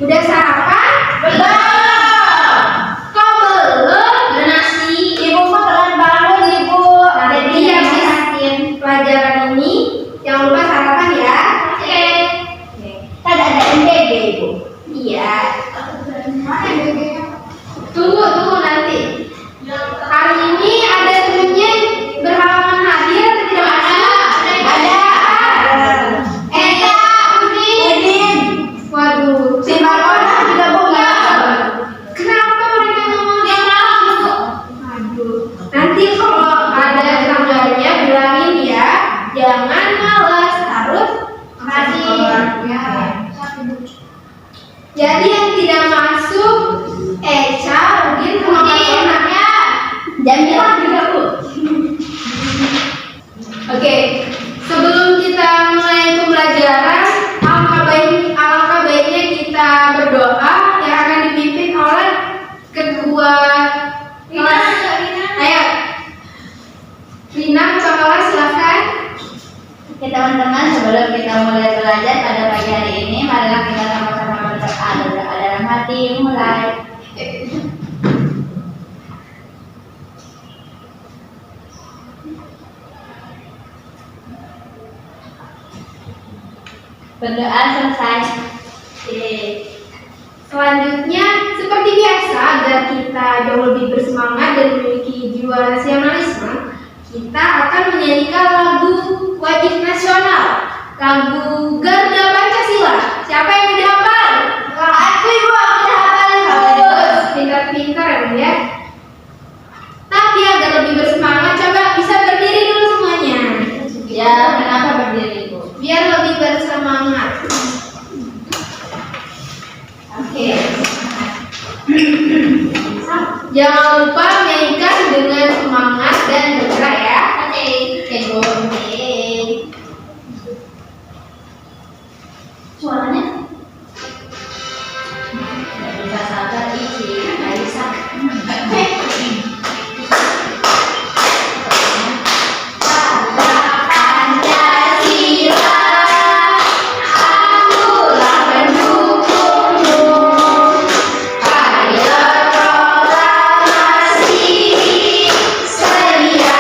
Udah sarapan? Belum. Kok belum? Udah nasi. Ibu mah telat bangun ibu. Jadi yang perhatiin pelajaran ini jangan lupa sarapan ya. Oke. Kan ada MBG ibu. Iya. Tunggu nanti. Hari ini ada temennya berhalangan hadir atau tidak ada? Udin. Waduh, Si Marwana juga bukan. kenapa mereka ngomong Dia tahu. aduh, nanti kalau ada tetangganya bilangin ya, jangan malas, harus Makasih. Jadi yang tidak masuk Eca, Udin, sama Marwana. Jamilah juga bu. Oke, sebelum kita mulai pembelajaran, alangkah baiknya kita berdoa yang akan dipimpin oleh kedua kelas. Ayo, Rina, ketua kelas silakan. Oke teman-teman, sebelum kita mulai belajar pada pagi hari ini, marilah kita sama-sama berdoa dalam hati. Mulai. Berdoa selesai. Oke. Selanjutnya, seperti biasa, agar kita jauh lebih bersemangat dan memiliki jiwa nasionalisme, kita akan menyanyikan lagu wajib nasional, lagu Garuda Pancasila. Siapa yang udah hafal? Aku ibu, aku udah hafalin. Bagus, pintar-pintar ya. Tapi agar lebih bersemangat, coba bisa berdiri dulu semuanya. Ya, kenapa berdiri ibu? Biar lebih bersemangat. Oke. Jangan lupa menyanyikan dengan semangat dan bergerak ya. Oke, ibu. Suaranya? Tidak bisa sabar isi, Aisyah. Sedia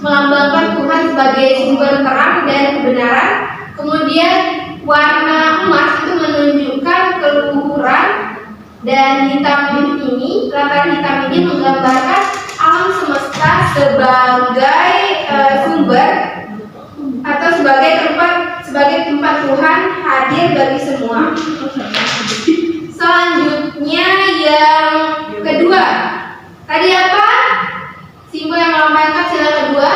melambangkan Tuhan sebagai sumber terang dan kebenaran. Kemudian warna emas itu menunjukkan keluhuran, dan latar hitam ini menggambarkan alam semesta sebagai sumber atau sebagai tempat Tuhan hadir bagi semua. Selanjutnya yang kedua, tadi apa? Simbol yang melambangkan sila kedua?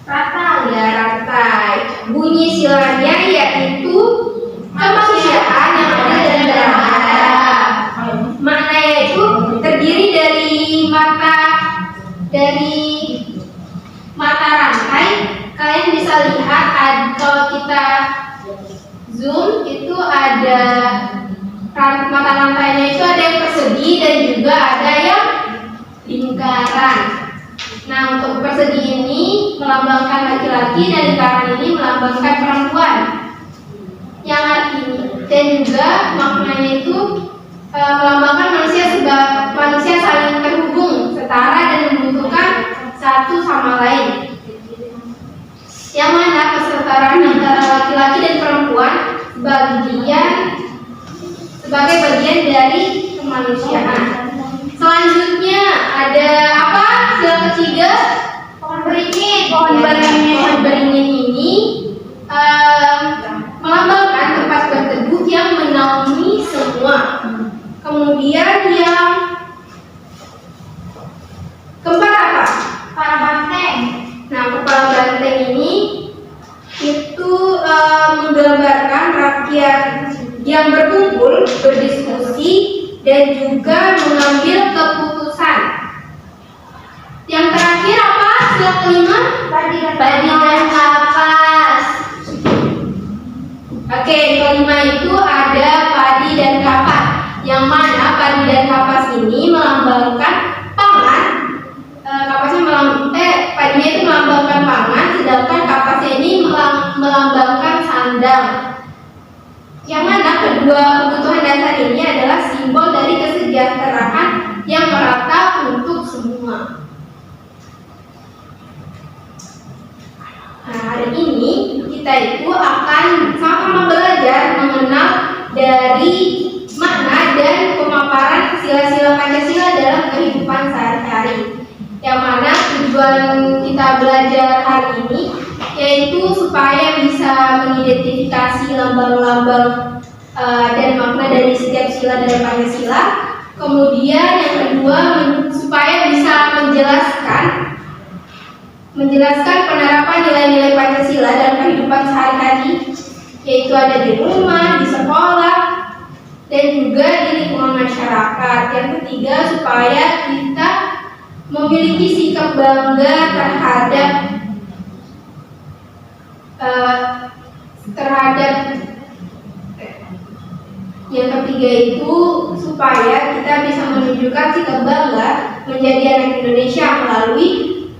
Ratai. Ya, ratai. Bunyi silanya yaitu kemanusiaan yang ada dalam Adam. Maknanya itu terdiri dari mata rantai. Kalian bisa lihat kalau kita zoom itu ada mata rantainya itu ada yang persegi dan juga ada yang lingkaran. Nah, untuk persegi ini melambangkan laki-laki dan lingkaran ini melambangkan perempuan. Yang artinya dan juga maknanya itu melambangkan manusia saling terhubung, setara dan membutuhkan satu sama lain. Yang mana kesetaraan antara laki-laki dan perempuan sebagai bagian dari kemanusiaan. Selanjutnya ada apa? Sila ketiga, pohon beringin. Pohon beringin ini melambangkan tempat berteduh yang menaungi semua. Kemudian yang keempat apa? Kepala banteng. Nah, kepala banteng ini itu menggambarkan rakyat yang berkumpul, berdiskusi, dan juga mengambil keputusan. Yang terakhir apa? Sila kelima, padi dan kapas. Oke, kelima itu ada padi dan kapas. Yang mana padi dan kapas ini melambangkan pangan. Padinya itu melambangkan pangan, sedangkan kapasnya ini melambangkan sandang. Yang mana kedua kebutuhan dasar ini adalah simbol dari kesejahteraan yang merata untuk semua. Nah, hari ini kita itu akan sama-sama belajar mengenal dari makna dan pemaparan sila-sila Pancasila dalam kehidupan sehari-hari. Yang mana tujuan kita belajar hari ini yaitu supaya bisa mengidentifikasi lambang-lambang dan makna dari setiap sila dalam Pancasila. Kemudian yang kedua supaya bisa menjelaskan penerapan nilai-nilai Pancasila dalam kehidupan sehari-hari, yaitu ada di rumah, di sekolah, dan juga di lingkungan masyarakat. Yang ketiga supaya kita memiliki sikap bangga terhadap yang ketiga itu supaya kita bisa menunjukkan sikap bangga menjadi anak Indonesia melalui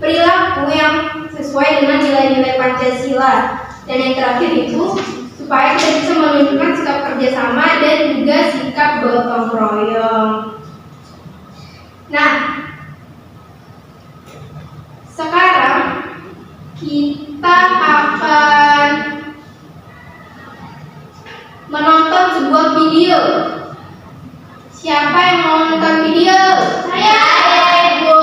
perilaku yang sesuai dengan nilai-nilai Pancasila. Dan yang terakhir itu supaya kita bisa menunjukkan sikap kerjasama dan juga sikap gotong royong. Nah, sekarang kita akan menonton sebuah video. Siapa yang mau nonton video? Saya. Ibu.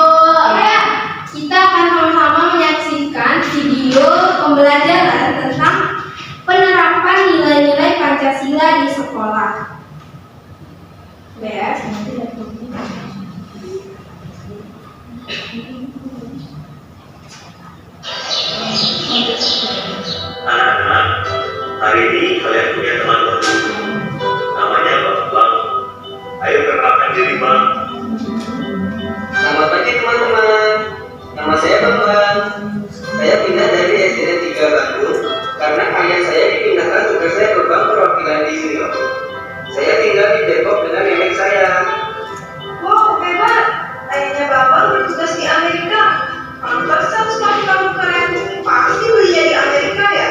Kita akan sama-sama menyaksikan video pembelajaran tentang penerapan nilai-nilai Pancasila di sekolah. Anak-anak, hari ini kalian punya teman baru. Namanya Bang. Ayo perkenalkan diri, Bang. Selamat pagi teman-teman. Nama saya Bang. Saya pindah dari SD 3 Bandung karena ayah saya dipindahkan tugasnya ke bank perwakilan di sini. Saya tinggal di Depok dengan nenek saya. Wow, hebat! Ayahnya Bapak bertugas di Amerika. Pantesan sekali kamu keren. Pasti belinya di Amerika ya?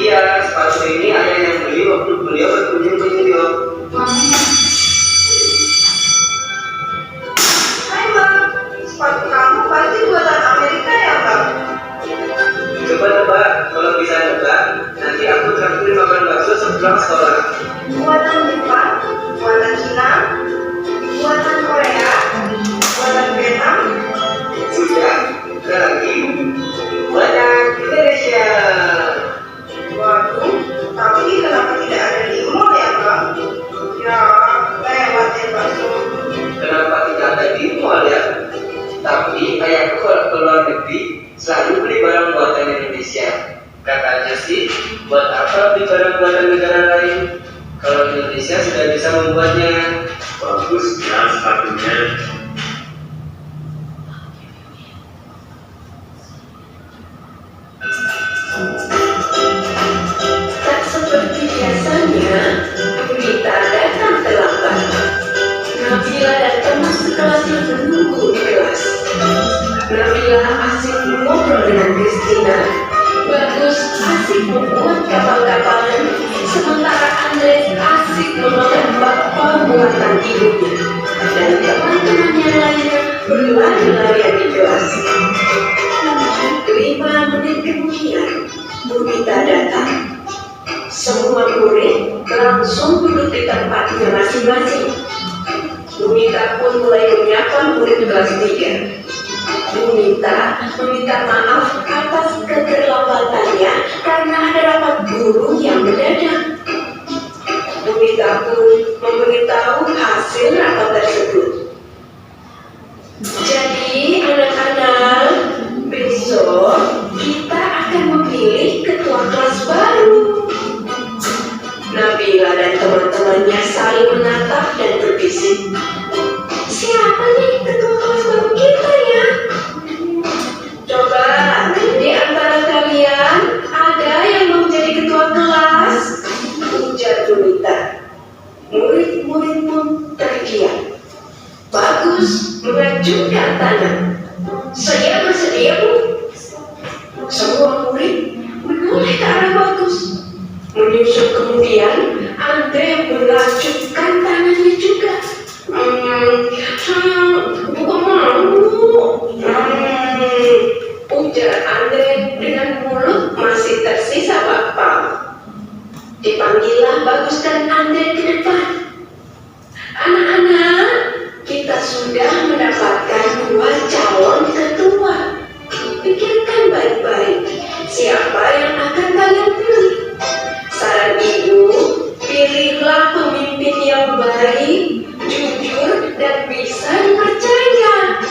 Iya, sepatu ini ayah yang beli waktu beliau berkunjung ke New York. Hai Bang, sepatu kamu pasti buatan Amerika membeli makan bakso sepulang sekolah. Buatan Jepang, buatan Cina, buatan Korea, buatan Vietnam. Sudah, ada lagi. Buatan Indonesia. Waduh, tapi kenapa tidak ada di mall ya, Bang? Ya, lewat ya, bakso. Kenapa tidak ada di mall ya? Tapi ayahku kalau keluar negeri selalu beli barang buatan Indonesia. Katanya sih, buat apa beli barang buatan negara lain? Kalau Indonesia sudah bisa membuatnya. Bagusnya sepatunya. Tak seperti biasanya, Bunita datang terlambat. Nabila dan teman sekelasnya menunggu di kelas. Nabila asik mengobrol dengan Christina. Bagus asik membuat kapal-kapalan, sementara Andres asik memakan bakpao buatan ibunya. Dan teman-temannya lainnya berlari-larian di kelas. 5 menit kemudian, Bunita datang. Semua murid langsung duduk di tempatnya masing-masing. Bunita pun mulai menyapa murid kelas 3. Bunita meminta maaf atas keterlambatannya karena ada rapat guru yang mendadak. Bunita pun memberitahu hasil rapat tersebut. Jadi anak-anak, besok kita akan memilih ketua kelas baru. Nabila dan teman-temannya saling menatap dan berbisik. Siapa nih ketua kelas baru kita ya? Coba di antara kalian ada yang mau jadi ketua kelas? Ujar Bunita. Murid-murid pun terdiam. Bagus mengacungkan tangan. Saya bersedia, Bu. Semua murid menoleh ke arah Bagus. Menyusul kemudian Andre mengacungkan tangannya juga. Bukan mau. Ujar Andre dengan mulut masih tersisa bakpao. Dipanggillah Bagus dan Andre ke depan. Anak-anak, kita sudah mendapatkan 2 calon ketua. Pikirkan baik-baik, siapa yang akan kalian pilih? Saran ibu, pilihlah pemimpin yang baik, jujur, dan bisa dipercaya.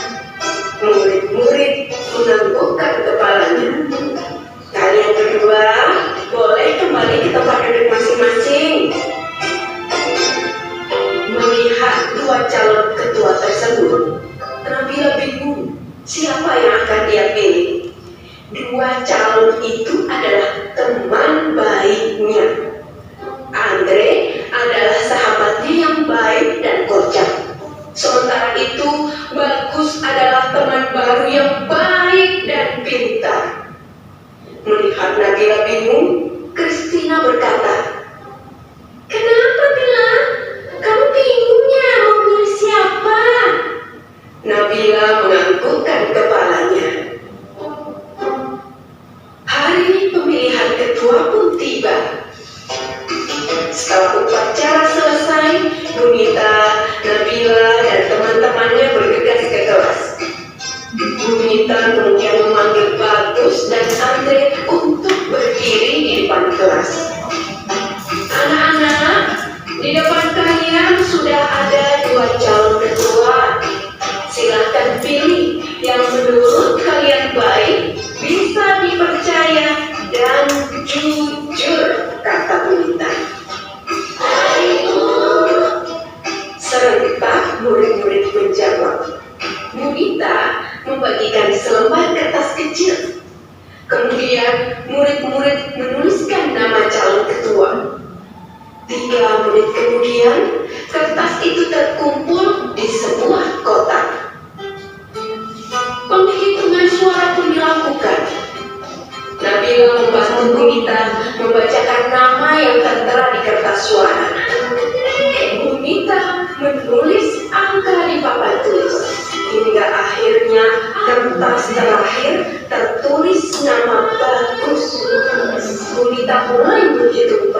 Murid-murid menganggukkan kepalanya. Kalian berdua boleh kembali ke tempat duduk masing-masing. Melihat 2 calon ketua tersebut, Nabila bingung siapa yang akan dia pilih. 2 calon itu adalah teman baiknya. Andre adalah sahabatnya yang baik dan kocak. Sementara itu, Bagus adalah teman baru yang baik dan pintar. Melihat Nabila bingung, Christina berkata, "Kenapa, Bila? Kamu bingungnya mau pilih siapa?" Nabila menganggukkan kepalanya. Hari pemilihan ketua pun tiba. Setelah upacara selesai, Bunita, Nabila, dan teman-temannya bergegas ke kelas. Bunita kemudian memanggil Bagus dan Andre untuk berdiri di depan kelas. Anak-anak, di depan kalian sudah ada 2 calon ketua. Silakan pilih yang menurut kalian baik, bisa dipercaya, dan jujur, kata Bunita. Serentak murid-murid menjawab. Bunita membagikan selembar kertas kecil. Kemudian murid-murid menuliskan nama calon ketua. 3 menit kemudian, kertas itu terkumpul di sebuah kotak. Penghitungan suara pun dilakukan. Nabila membantu Bunita membacakan nama yang tertera di kertas suara. Bunita menulis angka di papan tulis. Hingga akhirnya kertas terakhir tertulis nama Bagus. Bunita mulai menghitung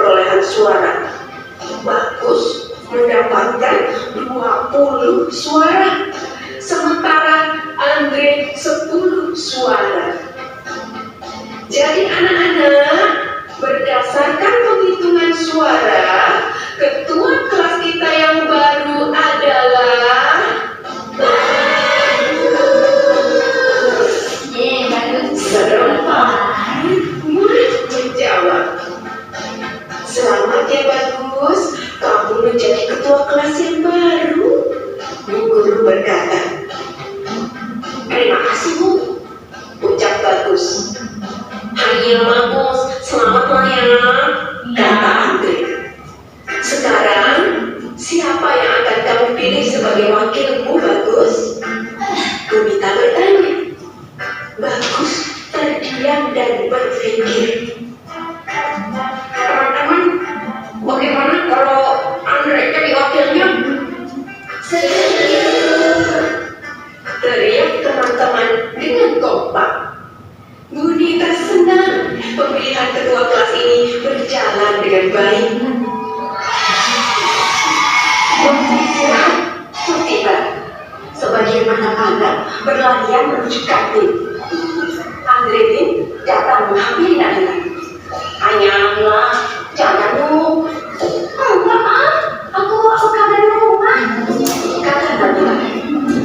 mendapatkan 20 suara, sementara Andre 10 suara. Jadi anak-anak, berdasarkan penghitungan suara, ketua kelas kita yang baru adalah murid menjawab. Selamat ya Bagus, kamu menjadi ketua kelas yang baru. Bu Guru berkata. Terima kasih Bu, ucap Bagus. Iya Bagus, selamat ya, kata Andre. Sekarang, siapa yang akan kamu pilih sebagai wakilmu Bagus? Gumita bertanya. Bagus terdiam dan berpikir. Teman-teman, bagaimana kalau Andre jadi wakilnya? Teriak teman-teman dengan kompak. Gumita senang pemilihan ketua kelas ini berjalan dengan baik. Waktu istirahat, tiba. Sebagian anak-anak berlarian menuju kantin. Andrein datang menghampiri Nabila. Nabila, jangan lu. Enggak ah, aku kabar dari rumah. Kata Nabila.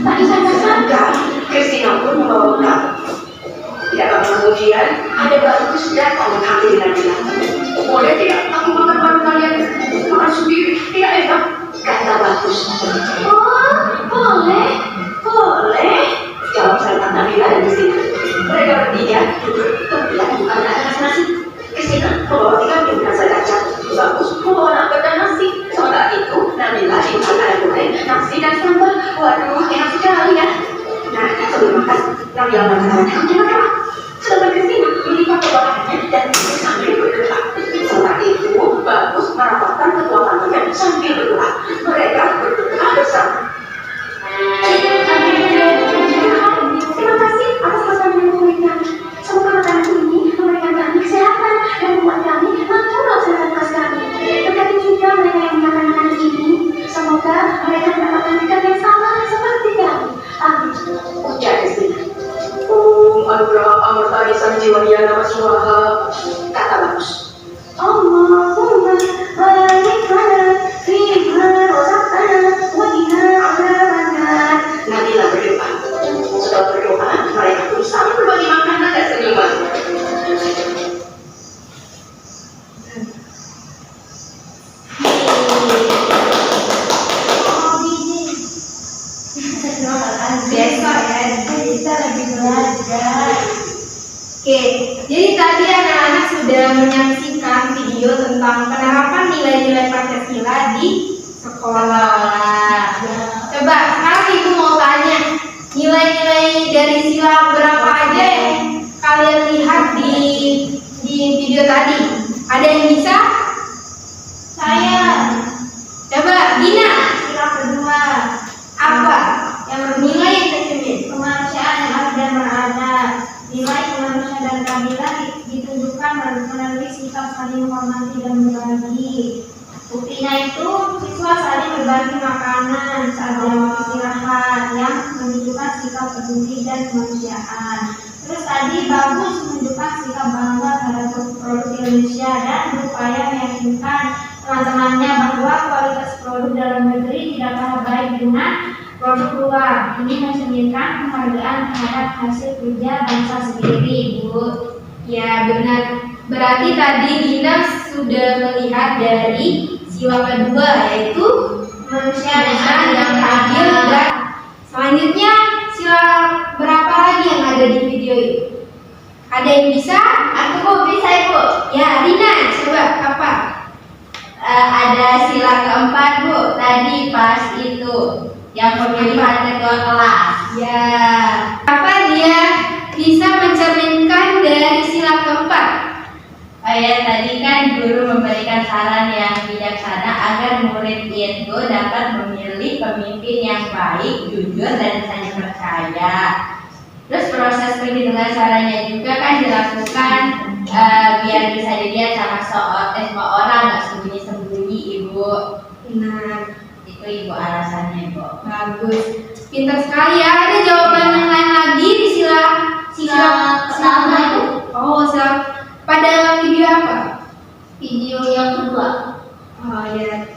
Tadi saya sangka Kristina pun membawa kamu. Tidak lama kemudian ada Bagus datang menghampiri Nabila. Boleh tidak aku makan bareng kalian? Makan sendiri, tidak enak. Kata Bagus. Oh, boleh. Jawab serta Nabila dan Kristina. Mereka bertiga duduk kemudian bukan nasi. Kristina membawa 3 piring nasi kacang. Bagus membawa nugget dan nasi. Sementara itu Nabila simpan ayam goreng, nasi dan sambal. Waduh, enak sekali ya. Nah, sebelum makan, Nabila mengatakan gimana? Sedangkan Kristina melipat kebahannya dan sambil berdoa. Setelah itu, Bagus merapatkan ketua kantornya sambil berdoa. Mereka berdoa bersama. Terima kasih atas makanan yang memberikan. Semoga makanan ini memberikan kami kesehatan dan membuat kami mampu melaksanakan tugas kami. Berkati juga mereka yang memakan makanan ini. Semoga mereka mendapatkan berkat yang sama seperti kami. Amin. Ucap Kristina. Anugerah amartani sanjiwani nama swaha, kata Bagus. Allahumma barik lana fima razaqtana wa qina adzabannar. Nabila berdoa. Setelah berdoa, mereka pun saling berbagi makanan dan senyuman. Besok ya, kita lebih belajar. Oke, jadi tadi anak-anak sudah menyaksikan video tentang penerapan nilai-nilai Pancasila di sekolah. Coba sekarang Ibu mau tanya, nilai-nilai dari sila berapa aja yang kalian lihat di video tadi? Ada yang bisa? Saya. Coba Gina. Sila kedua. Apa? Yang bernilai yang tercermin. Kemanusiaan yang adil dan beradab. Nilai kemanusiaan dan keadilan ditunjukkan melalui sikap saling menghormati dan berbagi. Buktinya itu siswa saling berbagi makanan saat jam istirahat yang menunjukkan sikap peduli dan kemanusiaan. Terus tadi Bagus menunjukkan sikap bangga terhadap produk Indonesia dan berupaya meyakinkan teman-temannya bahwa kualitas produk dalam negeri tidak kalah baik dengan produk luar. Ini mencerminkan penghargaan terhadap hasil kerja bangsa sendiri, Bu. Ya benar. Berarti tadi Gina sudah melihat dari sila kedua, yaitu manusia yang adil dan selanjutnya sila berapa lagi yang ada di video ini? Ada yang bisa? Aku bisa Ibu. Ya Rina, coba apa? Ada sila keempat Bu. Tadi pas itu yang pemilihan ketua kelas. Ya. Apa dia bisa mencerminkan dari sila keempat? Tadi kan guru memberikan saran yang bijaksana agar murid itu dapat memilih pemimpin yang baik, jujur, dan saling percaya. Terus proses perhitungan sarannya juga kan dilakukan biar bisa dilihat sama semua orang, nggak sembunyi-sembunyi Ibu. Benar. Ibu alasannya, Bu. Bagus. Pintar sekali ya. Ada jawaban yang lain lagi di sila pertama itu. Oh, sila pada video apa? Video yang kedua. Oh ya.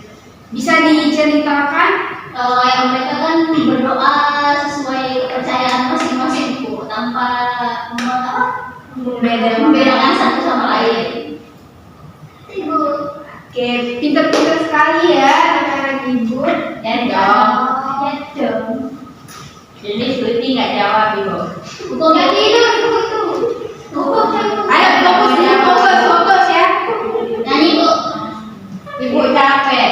Bisa diceritakan? Kalau yang mereka kan berdoa sesuai kepercayaan masing-masing Bu, tanpa membedakan satu sama lain. Ibu. Oke, pintar-pintar sekali ya anak-anak Ibu. Ya dong. Ya dong. Jadi Suti nggak jawab, Ibu. Buku itu. Ayo fokus ya. Nyanyi Bu. Ibu capek.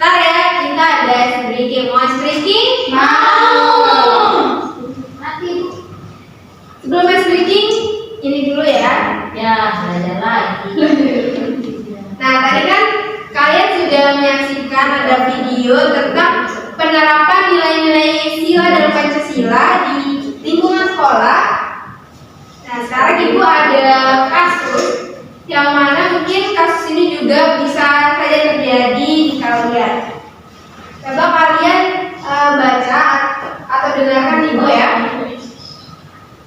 Ntar ya, kita ada speaking. Mau speaking? Mati Bu. Sebelum speaking, ini dulu ya. Ya, belajar lagi. Nah, tadi kan kalian sudah menyaksikan ada video tentang penerapan nilai-nilai sila dan Pancasila di lingkungan sekolah. Nah, sekarang Ibu ada kasus yang mana mungkin kasus ini juga bisa saja terjadi di kalian. Coba kalian baca atau dengarkan Ibu ya.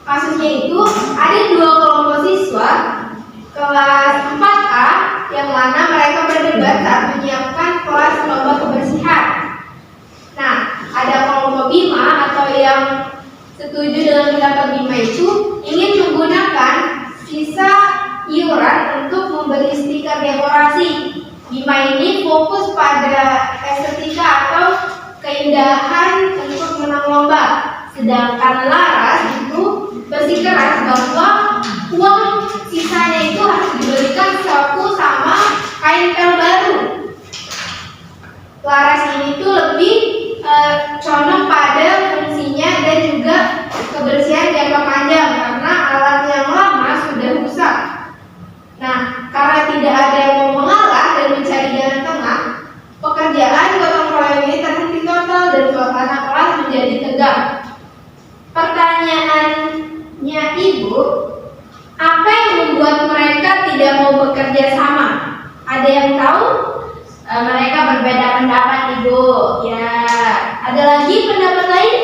Kasusnya itu ada 2 kelompok siswa kelas 4A yang mana mereka berdebat saat menyiapkan kelas lomba kebersihan. Nah, ada kelompok Bima atau yang setuju dengan pendapat Bima itu ingin menggunakan sisa iuran untuk membeli stiker dekorasi. Bima ini fokus pada estetika atau keindahan untuk menang lomba. Sedangkan Laras itu bersikeras bahwa uang sisanya itu harus dibelikan sapu sama kain pel baru. Laras ini tuh lebih condong pada fungsinya dan juga kebersihan jangka panjang karena alat yang lama sudah rusak. Nah, karena tidak ada yang mau mengalah dan mencari jalan tengah, pekerjaan gotong royong ini terhenti total dan suasana kelas menjadi tegang. Pertanyaannya Ibu, apa yang membuat mereka tidak mau bekerja sama? Ada yang tahu? Mereka berbeda pendapat, Ibu. Ya, ada lagi pendapat lain?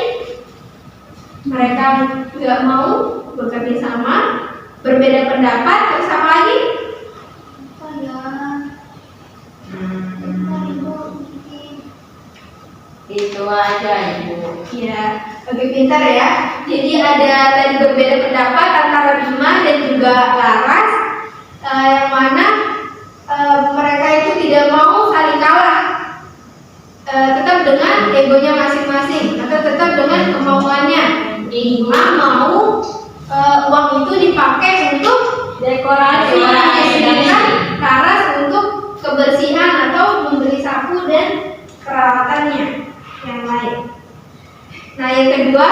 Mereka tidak mau bekerja sama, berbeda pendapat, terus apa lagi? Itu aja, Ibu. Ya, lebih pintar ya. Jadi ada tadi berbeda pendapat antara Bima dan juga Laras, yang mana mereka itu tidak mau saling kalah, tetap dengan egonya masing-masing atau tetap dengan kemauannya. Bima mau uang itu dipakai untuk dekorasi, sedangkan Laras untuk kebersihan atau membeli sapu dan peralatannya yang lain. Nah, yang kedua,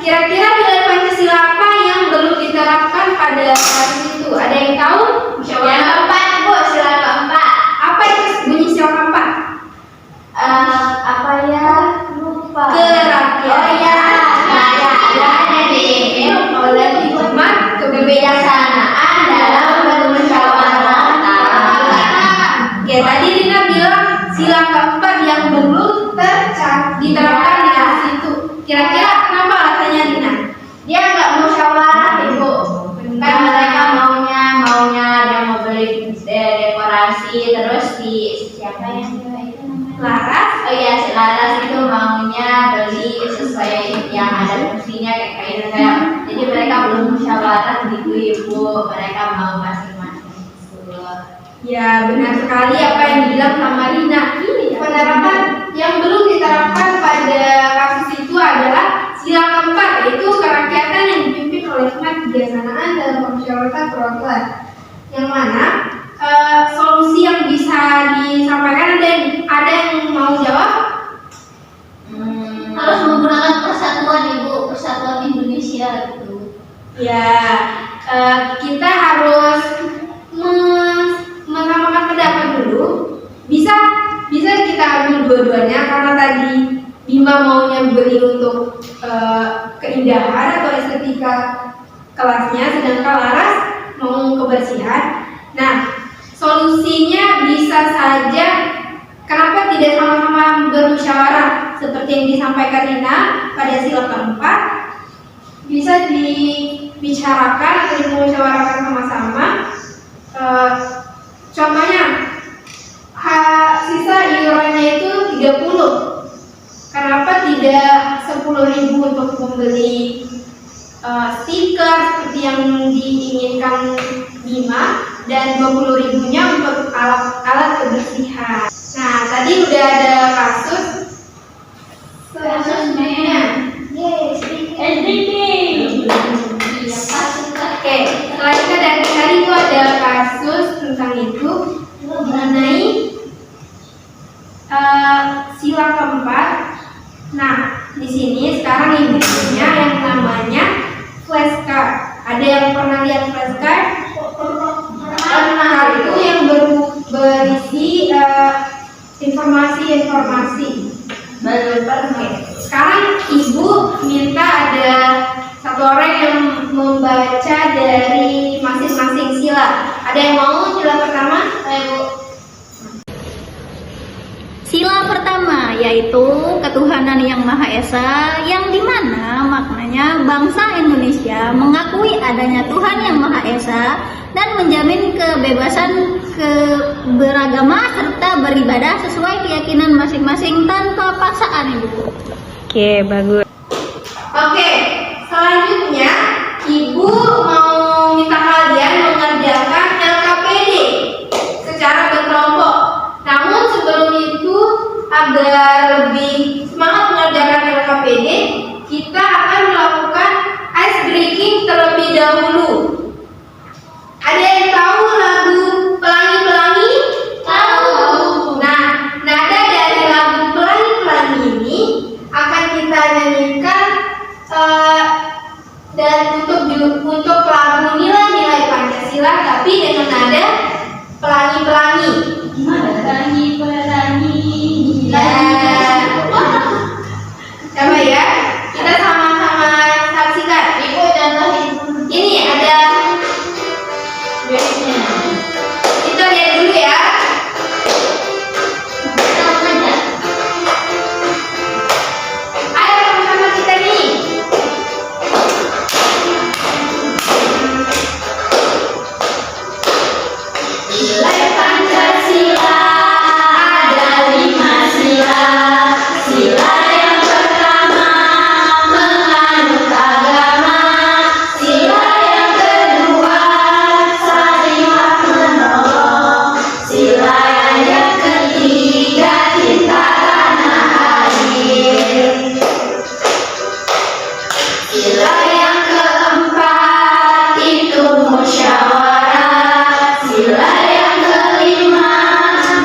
kira-kira nilai Pancasila apa yang belum diterapkan pada saat itu? Ada yang tahu? Yang keempat, Bu, sila keempat. Apa itu bunyi sila keempat? Apa ya? Lupa. Kerakyatan. Oh ya, ada di oleh hikmat kebijaksanaan dalam bermusyawarah. Oke, tadi Rina bilang sila keempat yang belum diterapkan di kasus itu. Kira-kira kenapa alasannya Rina? Dia nggak musyawarah, Ibu. Kan mereka maunya dia mau beli dekorasi terus siapa yang itu namanya? Laras. Oh iya, si Laras itu maunya beli sesuai yang ada fungsinya kayak. Jadi mereka belum musyawarah gitu, Ibu. Mereka mau masing-masing. Ya, benar sekali apa yang dibilang sama Rina. Penerapan yang belum diterapkan pada kasus itu adalah sila keempat, yaitu kerakyatan yang dipimpin oleh hikmat kebijaksanaan dalam permusyawaratan perwakilan. Yang mana solusi yang bisa disampaikan, ada yang mau jawab? Harus menggunakan persatuan Ibu, persatuan Indonesia gitu. Ya, kita harus menambahkan pendapat dulu. Bisa kita ambil dua-duanya karena tadi Bima maunya beli untuk keindahan atau estetika kelasnya, sedangkan Laras mau kebersihan. Nah, solusinya bisa saja, kenapa tidak sama-sama bermusyawarah seperti yang disampaikan Rina pada sila keempat, bisa dibicarakan atau dimusyawarahkan sama-sama. Contohnya sisa iurannya itu 30. Kenapa tidak 10.000 untuk membeli stiker seperti yang diinginkan Bima dan 20.000-nya untuk alat kebersihan. Nah, tadi udah ada kasus selanjutnya. SDP. Oke, selanjutnya dari tadi itu ada kasus tentang itu mengenai sila keempat. Nah, di sini sekarang ibu punya yang namanya flashcard. Ada yang pernah lihat flashcard? Pernah. Itu yang berisi informasi-informasi. Baru pernah. Sekarang ibu minta ada satu orang yang membaca dari masing-masing sila. Ada yang mau sila pertama? Ayo Bu. Sila pertama yaitu ketuhanan yang Maha Esa, yang dimana maknanya bangsa Indonesia mengakui adanya Tuhan yang Maha Esa dan menjamin kebebasan beragama serta beribadah sesuai keyakinan masing-masing tanpa paksaan, Ibu. Oke, bagus. Oke, selanjutnya ibu mau minta kalian mengerjakan LKPD secara berkelompok. Namun sebelum itu, agar lebih semangat mengerjakan LKPD, kita akan melakukan ice breaking terlebih dahulu. Ada yang tahu lagu Pelangi-Pelangi? Tahu. Nah, nada dari lagu Pelangi-Pelangi ini akan kita nyanyikan dan untuk lagu nilai-nilai Pancasila, tapi dengan nada pelangi-pelangi. Pelangi-pelangi. Coba ya, kita sama-sama saksikan. Ibu contohin. Ini ada Liriknya. kita lihat dulu ya. Ayo sama-sama kita nih. Nilai Pancasila ada 5 sila. Sila yang pertama menganut agama. Sila yang kedua saling menolong. Sila yang ketiga cinta tanah air. Sila yang keempat itu musyawarah. Sila yang kelima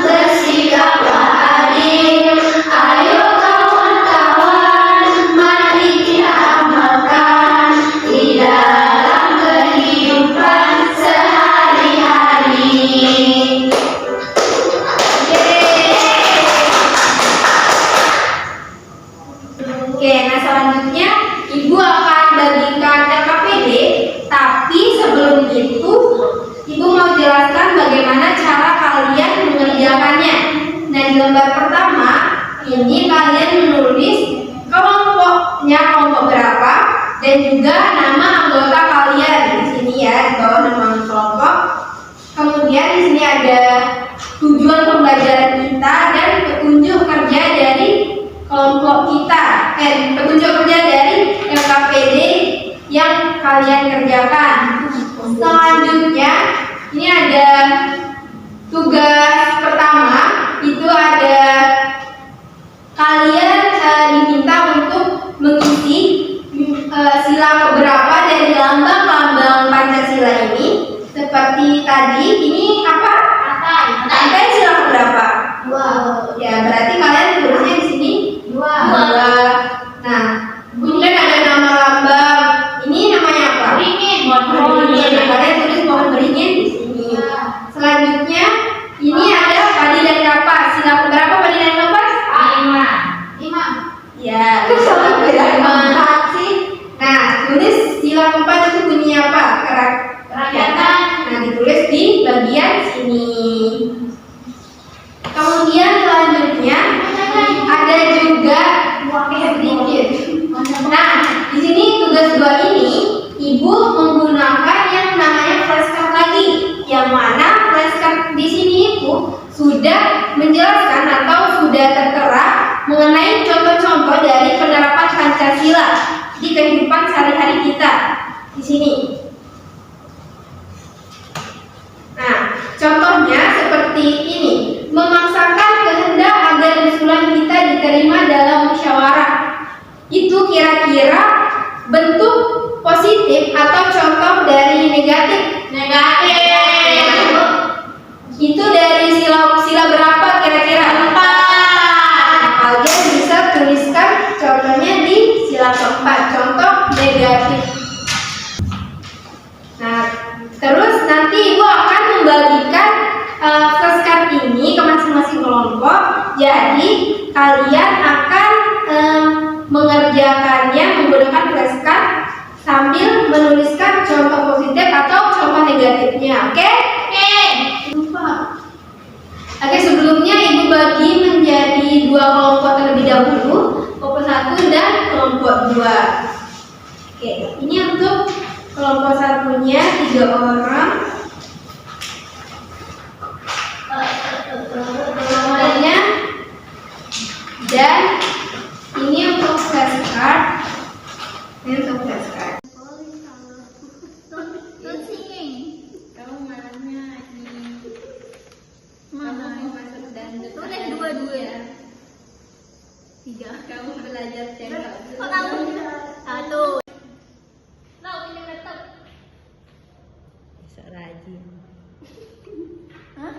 bersikaplah adil. Ayo kawan-kawan, mari kita amalkan di dalam kehidupan sehari-hari. Oke, nah selanjutnya ibu akan bagikan LKPD, tapi sebelum itu ibu mau jelaskan bagaimana cara kalian mengerjakannya. Nah, di lembar pertama ini kalian menulis kelompoknya, kelompok berapa, dan juga nama anggota kalian di sini ya, di bawah nama kelompok. Kemudian di sini ada tujuan pembelajaran kita dan petunjuk kerja dari kelompok kita, petunjuk kerja dari LKPD yang kalian kerjakan. Selanjutnya ini ada tugas pertama, itu ada kalian diminta untuk mengisi sila keberapa dari lambang-lambang Pancasila ini. Seperti tadi, ini apa? Lantai sila keberapa? Ya, berarti kalian tulisnya di sini 2. Nah, kemudian ada nama lambang. Ini namanya apa? Beringin. Nah, kalian tulis pohon beringin di sini. Selanjutnya sila di kehidupan sehari-hari kita di sini. Nah, contohnya seperti ini, memaksakan kehendak agar usulan kita diterima dalam musyawarah. Itu kira-kira bentuk positif atau contoh dari negatif? Negatif. Itu dari sila berapa kira-kira? 4. Kalian bisa tuliskan contohnya di sila keempat, contoh negatif. Nah, terus nanti Ibu akan membagikan flashcard ini ke masing-masing kelompok. Jadi kalian akan mengerjakannya menggunakan flashcard sambil menuliskan contoh positif atau contoh negatifnya. Oke? Lupa. Oke, sebelumnya Ibu bagi menjadi 2 kelompok terlebih dahulu, kelompok 1 dan kelompok 2. Oke, ini untuk kelompok satunya 3 orang. Kelompoknya dan ini untuk flashcard. Ini untuk flashcard. Kamu marahnya Mana? masuk dan Tulis dua-dua ya. 3. kamu belajar cengkok. Oh, kamu 1. Nah, pinjam laptop. Bisa rajin. Hah?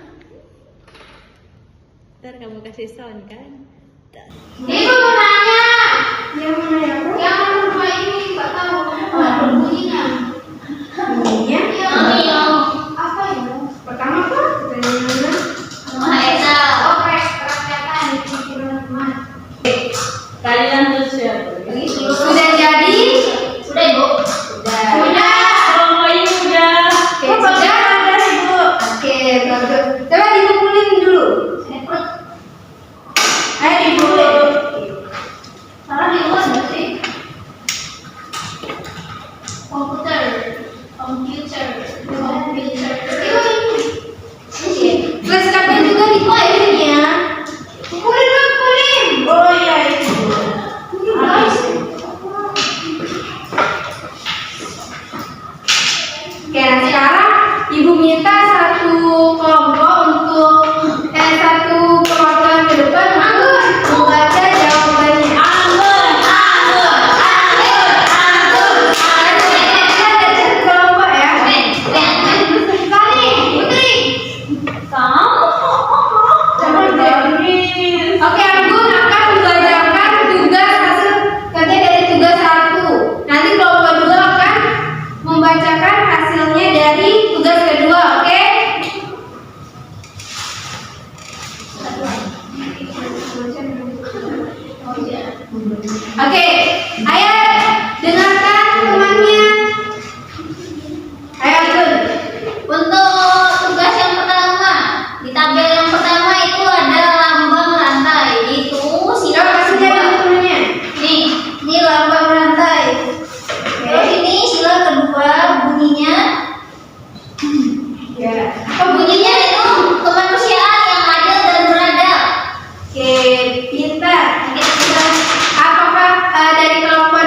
Ntar kamu kasih sound kan? Ibu mau nanya. Yang mana ya? Yang rumah ini nggak tahu. Bunyinya. Bunyinya? Iya. Apa ya? Pertama apa? Pertanyaan Maha Esa. Oh, kerakyatan di pikiran teman. Kalian tuh siapa? Sudah jadi? Sudah, Ibu. Sudah. Udah. Semuanya udah. Oke, sudah ada Ibu. Oke, bagus. Coba dikumpulin dulu. Ayo dikumpulin. Salah di luar nggak sih? Komputer. Oke. Flashcardnya juga dikumpulin ya. Kumpulin. Oh iya itu. Oke, nah sekarang Ibu minta satu kelompok untuk satu perwakilan ke depan untuk membaca jawabannya. Kelompok ya. Oke, Anggun akan membacakan tugas hasil kerja dari tugas 1. Nanti kelompok 2 akan membacakan hasilnya dari tugas kedua, oke? Oke, ayo dengarkan temannya. Ayo Anggun. Untuk tugas yang pertama, di tabel yang pertama itu ada lambang rantai. Itu Coba sila kasih lihat kedua. temennya. Nih, ini lambang rantai. Terus ini sila kedua bunyinya. Ya. Bunyinya itu kemanusiaan yang adil dan beradab. Oke, pintar. Apakah dari kelompok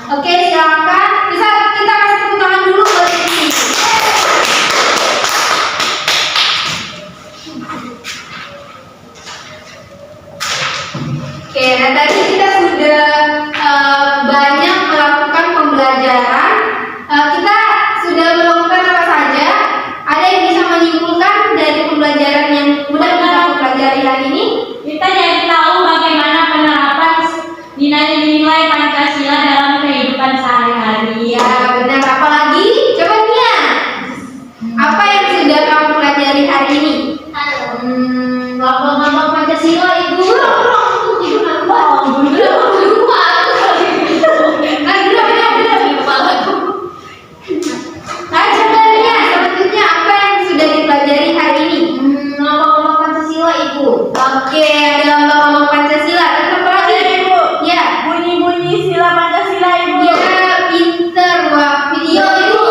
Oke, silakan. Bisa kita kasih tepuk tangan dulu buat Siti. Oke, nah tadi kita sudah banyak melakukan pembelajaran. Kita sudah melakukan apa saja? Ada yang bisa menyimpulkan dari pembelajaran yang sudah kita pelajari hari ini? Kita jadi tahu bagaimana penerapan nilai-nilai Pancasila dalam kehidupan sehari-hari. Iya, benar. Apalagi? Coba Nia. Apa yang sudah kamu pelajari hari ini? Lambang-lambang Pancasila Ibu. Nah, coba Nia, selanjutnya apa yang sudah dipelajari hari ini? Lambang-lambang Pancasila Ibu. Oke, ada lambang-lambang Pancasila. Terus apa lagi? Ibu, Ya, bunyi-bunyi sila Pancasila Ibu. ya pinter. Wah, video itu.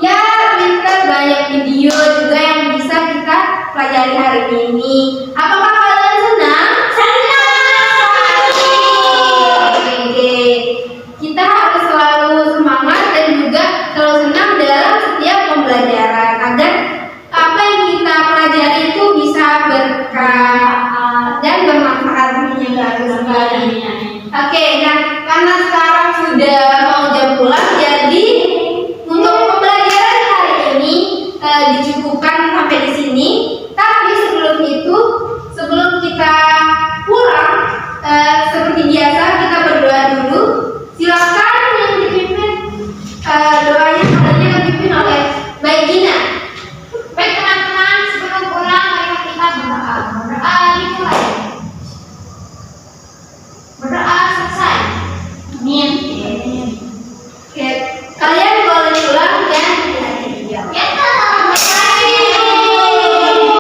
Ya, pinter. Banyak video juga yang bisa kita pelajari hari ini. Apakah kalian senang? Oke. Kita harus selalu semangat dan juga selalu senang dalam setiap pembelajaran agar apa yang kita pelajari itu bisa berkah dan bermanfaat sekali. Oke, nah karena sekarang sudah